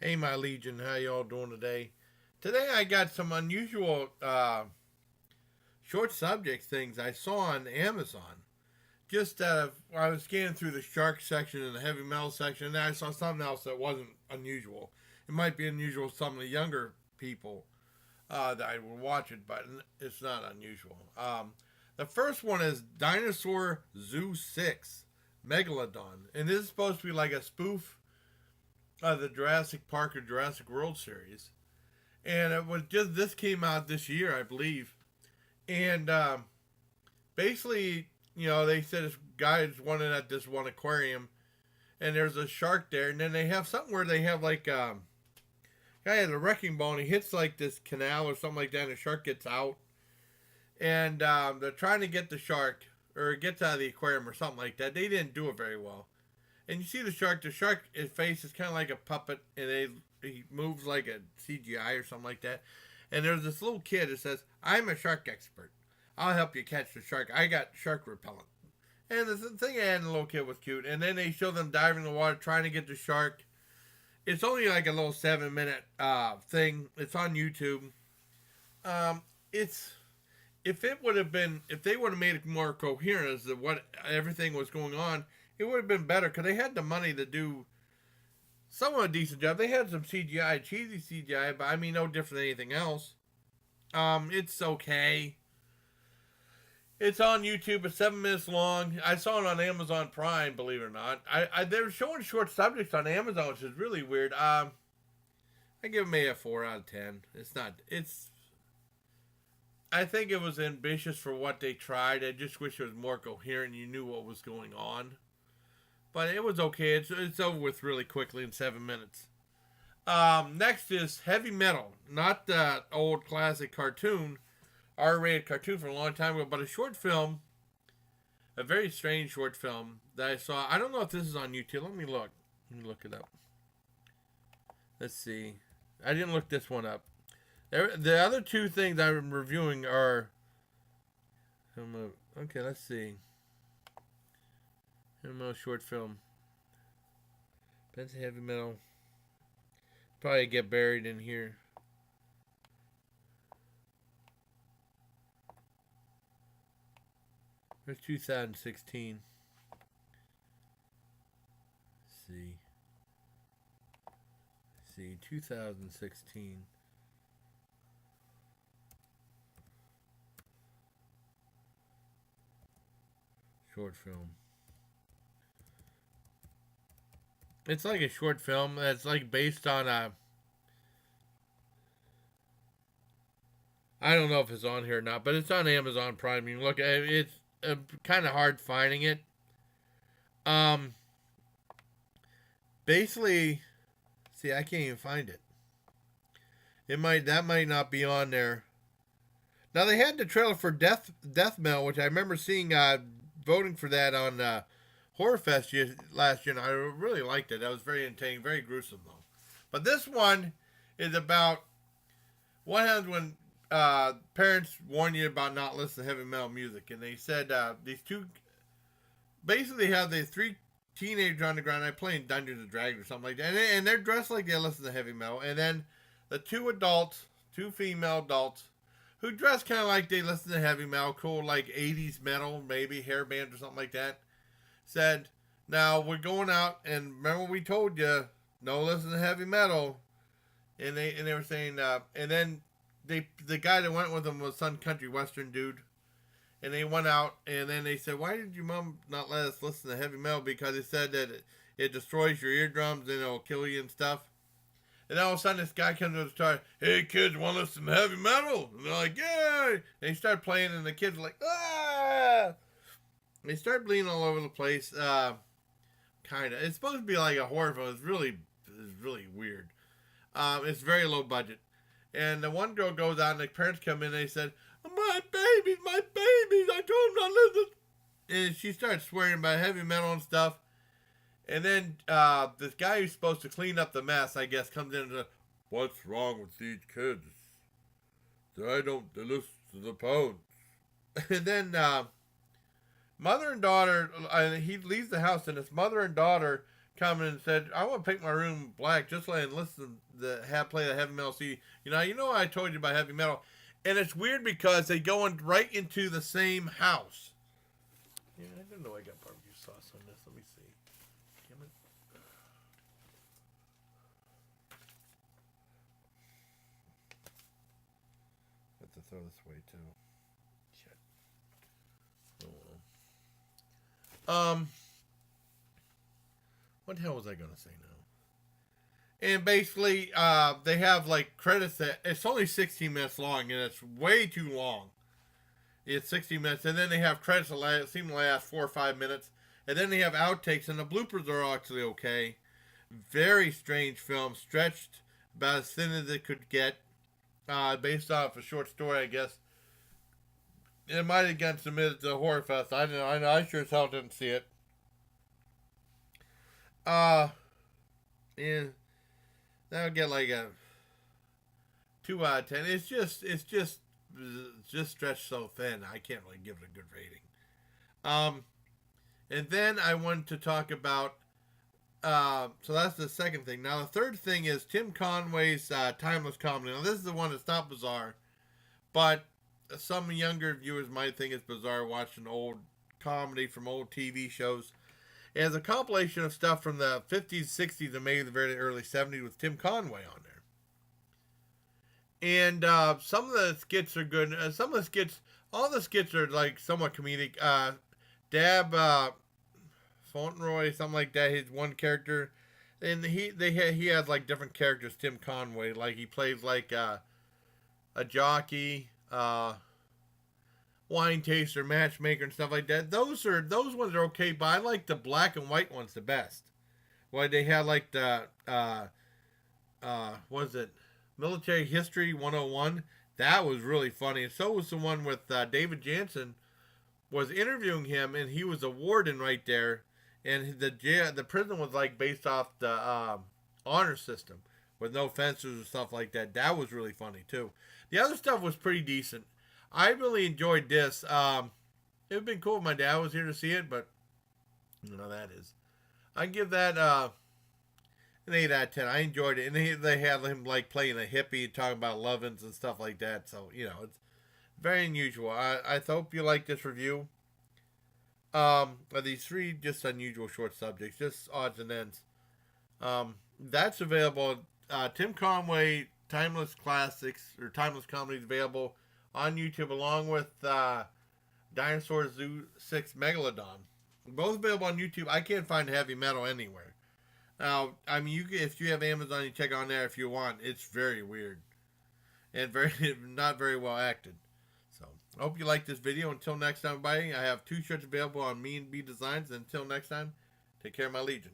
Hey, my legion, how y'all doing today? Today I got some unusual short subject things I saw on Amazon. Just I was scanning through the shark section and the heavy metal section, and then I saw something else that wasn't unusual. It might be unusual to some of the younger people that I would watch it, but it's not unusual. The first one is Dinosaur Zoo 6 Megalodon, and this is supposed to be like a spoof the Jurassic Park or Jurassic World series, and it was just this came out this year, I believe, and basically, they said this guy's running at this one aquarium, and there's a shark there, and then they have something where they have like guy has a wrecking ball and he hits like this canal or something like that, and the shark gets out, and they're trying to get the shark or it gets out of the aquarium or something like that. They didn't do it very well. And you see the shark. The shark, his face is kind of like a puppet, and he moves like a CGI or something like that. And there's this little kid that says, "I'm a shark expert. I'll help you catch the shark. I got shark repellent." And the thing and the little kid was cute. And then they show them diving in the water trying to get the shark. It's only like a little 7 minute thing. It's on YouTube. It's if they would have made it more coherent as to what everything was going on, it would have been better because they had the money to do somewhat decent job. They had some CGI, cheesy CGI, but I mean no different than anything else. It's okay. It's on YouTube. It's 7 minutes long. I saw it on Amazon Prime, believe it or not. They're showing short subjects on Amazon, which is really weird. I give them a 4 out of 10. It's not. It's. I think it was ambitious for what they tried. I just wish it was more coherent. And you knew what was going on, but it was okay. It's over with really quickly in 7 minutes. Next is heavy metal, not the old classic cartoon, R-rated cartoon from a long time ago, but a short film, a very strange short film that I saw. I don't know if this is on YouTube. Let me look. Let me look it up. Let's see. I didn't look this one up. The other two things I'm reviewing are. Okay, let's see. Heavy metal short film. Benson heavy metal. Probably get buried in here. There's 2016. Let's see, 2016. Short film. It's like a short film that's like based on a. I don't know if it's on here or not, but it's on Amazon Prime. You can look at it. It's kind of hard finding it. Um, Basically, see, I can't even find it. That might not be on there. Now they had the trailer for Death Metal, which I remember seeing voting for that on Horror Fest last year, and I really liked it. That was very entertaining, very gruesome though. But this one is about what happens when parents warn you about not listening to heavy metal music, and they said these two basically have the three teenagers on the ground. I playing Dungeons and Dragons or something like that, and they're dressed like they listen to heavy metal, and then the two female adults who dress kind of like they listen to heavy metal, cool like 80s metal, maybe hair bands or something like that, said, "Now we're going out, and remember we told you, no listen to heavy metal." And they were saying, and then the guy that went with them was some country western dude, and they went out, and then they said, "Why did your mom not let us listen to heavy metal?" Because it said that it destroys your eardrums and it'll kill you and stuff. And all of a sudden, this guy comes to the store. "Hey, kids, want to listen to heavy metal?" And they're like, "Yeah!" And he started playing, and the kids were like, "Ah!" And they started bleeding all over the place. Kind of. It's supposed to be like a horror film. It's really weird. It's very low budget. And the one girl goes out, and the parents come in, and they said, my babies, I told them not to listen." And she starts swearing about heavy metal and stuff. And then this guy who's supposed to clean up the mess, I guess, comes in and says, "What's wrong with these kids? They listen to the poems." And then mother and daughter, he leaves the house, and his mother and daughter commented and said, "I want to paint my room black just like and listen to play the heavy metal CD." I told you about heavy metal, and it's weird because they go right into the same house. Yeah, I didn't know I got barbecue sauce on this. Let me see. Damn it. I have to throw this away too. Shit. Oh well. What the hell was I gonna say now? And basically, they have like credits that it's only 16 minutes long, and it's way too long. It's 60 minutes, and then they have credits that seem to last 4 or 5 minutes, and then they have outtakes, and the bloopers are actually okay. Very strange film, stretched about as thin as it could get, based off a short story, I guess. It might have gotten submitted to Horror Fest. I don't know. I sure as hell didn't see it. Yeah, that'll get like a 2 out of 10. It's just stretched so thin. I can't really give it a good rating. And then I wanted to talk about. So that's the second thing. Now the third thing is Tim Conway's timeless comedy. Now this is the one that's not bizarre, but some younger viewers might think it's bizarre watching old comedy from old TV shows. It has a compilation of stuff from the 50s, 60s, and maybe the very early 70s with Tim Conway on there. And some of the skits are good. Some of the skits, all the skits are like somewhat comedic. Dab Fauntleroy, something like that. His one character, and he has like different characters. Tim Conway, like he plays like a jockey, wine taster, matchmaker, and stuff like that. Those ones are okay, but I like the black and white ones the best. Why they had like the what is it? Military History 101. That was really funny. And so was the one with David Jansen was interviewing him, and he was a warden right there. And the prison was like based off the honor system with no fences and stuff like that. That was really funny too. The other stuff was pretty decent. I really enjoyed this. It would have been cool if my dad was here to see it, but that is. I give that an 8 out of 10. I enjoyed it. And they had him like playing a hippie, talking about lovins and stuff like that. So, it's very unusual. I hope you like this review. Of these 3 just unusual short subjects, just odds and ends. That's available. Tim Conway Timeless Classics or Timeless Comedy is available on YouTube along with Dinosaur Zoo 6 Megalodon. Both available on YouTube. I can't find heavy metal anywhere. Now, I mean, if you have Amazon, you check on there if you want. It's very weird and not very well acted. So, I hope you like this video. Until next time, everybody, I have 2 shirts available on Me and B Designs. Until next time, take care of my Legion.